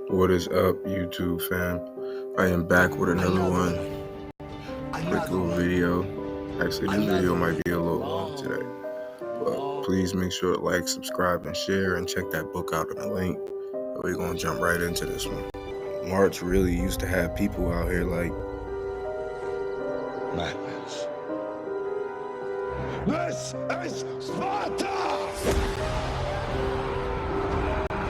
What is up, YouTube fam? I am back with another one. Quick little video. Actually, this video might be a little long today, but please make sure to like, subscribe, and share, and check that book out in the link. We're gonna jump right into this one. March really used to have people out here like madness. This is Sparta!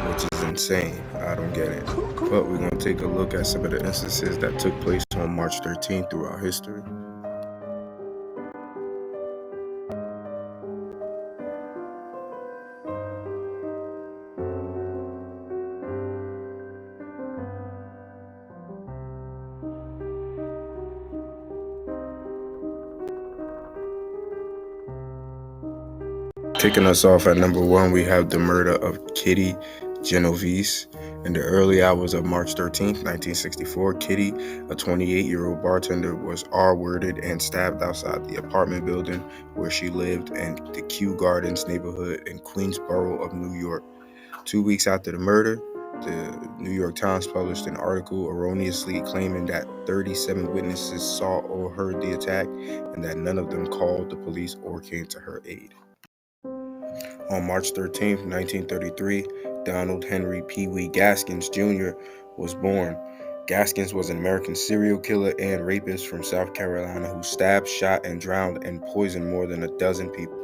which is insane. I don't get it. But we're gonna take a look at some of the instances that took place on March 13th throughout history. Kicking us off at number 1, we have the murder of Kitty Genovese. In the early hours of March 13th, 1964, Kitty, a 28-year-old bartender, was R-worded and stabbed outside the apartment building where she lived in the Kew Gardens neighborhood in Queensboro of New York. 2 weeks after the murder, the New York Times published an article erroneously claiming that 37 witnesses saw or heard the attack and that none of them called the police or came to her aid. On March 13, 1933, Donald Henry Pee Wee Gaskins Jr. was born. Gaskins was an American serial killer and rapist from South Carolina who stabbed, shot, and drowned and poisoned more than a dozen people.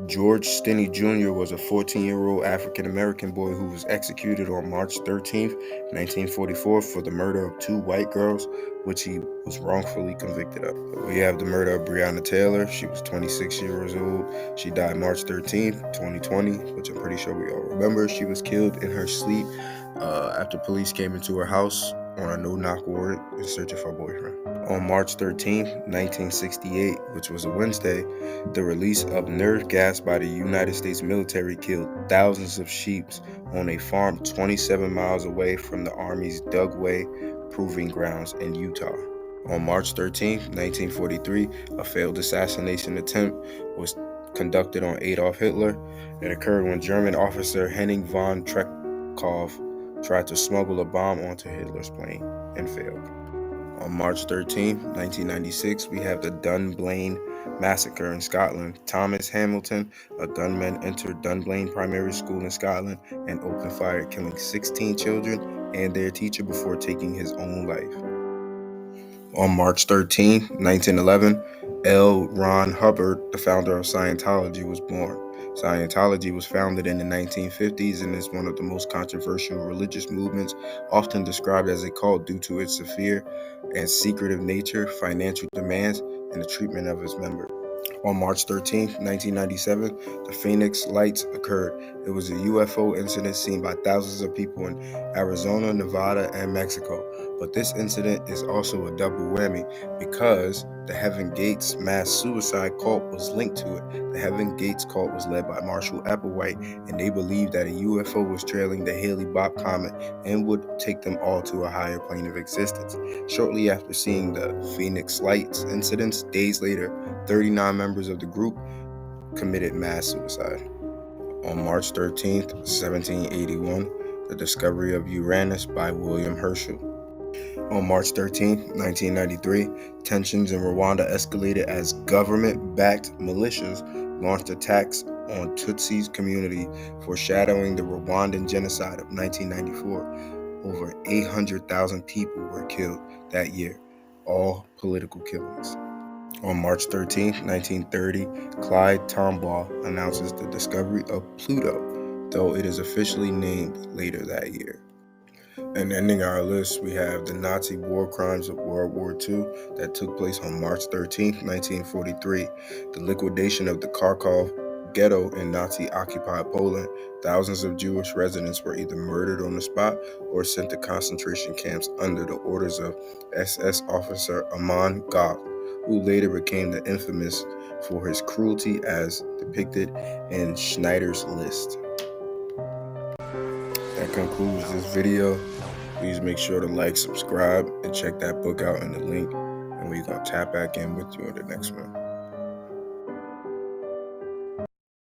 George Stinney Jr. was a 14-year-old African-American boy who was executed on March 13, 1944 for the murder of 2 white girls, which he was wrongfully convicted of. We have the murder of Breonna Taylor. She was 26 years old. She died March 13, 2020, which I'm pretty sure we all remember. She was killed in her sleep after police came into her house on a no-knock warrant in search of her boyfriend. On March 13, 1968, which was a Wednesday, the release of nerve gas by the United States military killed thousands of sheep on a farm 27 miles away from the Army's Dugway Proving Grounds in Utah. On March 13, 1943, a failed assassination attempt was conducted on Adolf Hitler. It occurred when German officer Henning von Treckhoff tried to smuggle a bomb onto Hitler's plane and failed. On March 13, 1996, we have the Dunblane Massacre in Scotland. Thomas Hamilton, a gunman, entered Dunblane Primary School in Scotland and opened fire, killing 16 children and their teacher before taking his own life. On March 13, 1911, L. Ron Hubbard, the founder of Scientology, was born. Scientology was founded in the 1950s and is one of the most controversial religious movements, often described as a cult due to its severe and secretive nature, financial demands, and the treatment of its members. On March 13, 1997, the Phoenix Lights occurred. It was a UFO incident seen by thousands of people in Arizona, Nevada, and Mexico. But this incident is also a double whammy because the Heaven Gates mass suicide cult was linked to it. The Heaven Gates cult was led by Marshall Applewhite, and they believed that a UFO was trailing the Halley-Bopp comet and would take them all to a higher plane of existence. Shortly after seeing the Phoenix Lights incidents, days later, 39 members of the group committed mass suicide. On March 13, 1781, the discovery of Uranus by William Herschel. On March 13, 1993, tensions in Rwanda escalated as government-backed militias launched attacks on Tutsis community, foreshadowing the Rwandan genocide of 1994. Over 800,000 people were killed that year, all political killings. On March 13, 1930, Clyde Tombaugh announces the discovery of Pluto, though it is officially named later that year. And ending our list, we have the Nazi war crimes of World War II that took place on March 13, 1943, the liquidation of the Kharkov ghetto in Nazi-occupied Poland. Thousands of Jewish residents were either murdered on the spot or sent to concentration camps under the orders of SS officer Amon Goth, who later became infamous for his cruelty as depicted in Schneider's List. That concludes this video. Please make sure to like, subscribe, and check that book out in the link. And we're going to tap back in with you in the next one.